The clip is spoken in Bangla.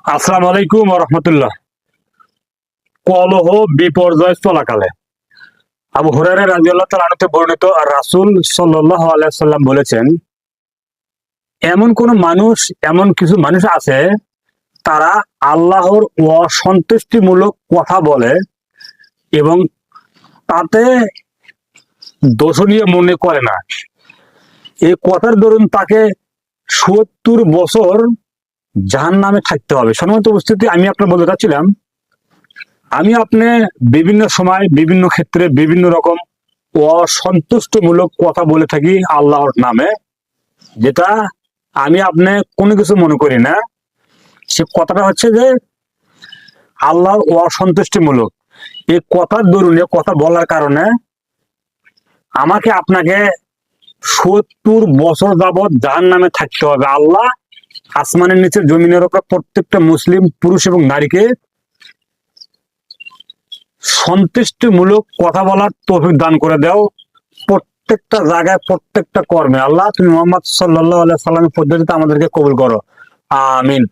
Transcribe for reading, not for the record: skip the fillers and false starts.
আসসালামু আলাইকুম রহমতুল্লাহ। কলহ বিপর্যয় চলাকালে আবু হুরায়রা রাদিয়াল্লাহু তাআলা আনহু থেকে বর্ণিত, রাসূল সাল্লাল্লাহু আলাইহি ওয়াসাল্লাম বলেছেন, এমন কোন মানুষ, এমন কিছু মানুষ আছে তারা আল্লাহর অসন্তুষ্টিমূলক কথা বলে এবং তাতে দোষণীয় মনে করে না। এই কথার দরুন তাকে 70 বছর জাহান্নামে থাকতে হবে। সম্মানিত উপস্থিতি, আমি আপনার বলতে চাচ্ছিলাম, আমি আপনি বিভিন্ন সময় বিভিন্ন ক্ষেত্রে বিভিন্ন রকম অসন্তুষ্টমূলক কথা বলে থাকি আল্লাহর নামে, যেটা আমি আপনি কোনো কিছু মনে করি না। সে কথাটা হচ্ছে যে আল্লাহর অসন্তুষ্টিমূলক। এই কথার দরুনে, কথা বলার কারণে আমাকে আপনাকে 70 বছর যাবৎ জাহান্নামে থাকতে হবে। আল্লাহ আসমানের নিচে জমিনের উপর প্রত্যেকটা মুসলিম পুরুষ এবং নারীকে সন্তুষ্টিমূলক কথা বলার তৌফিক দান করে দাও প্রত্যেকটা জায়গায়, প্রত্যেকটা কর্মে। আল্লাহ, তুমি মুহাম্মদ সাল্লাল্লাহু আলাইহি সাল্লামের পদ্ধতিতে আমাদেরকে কবুল করো, আমিন।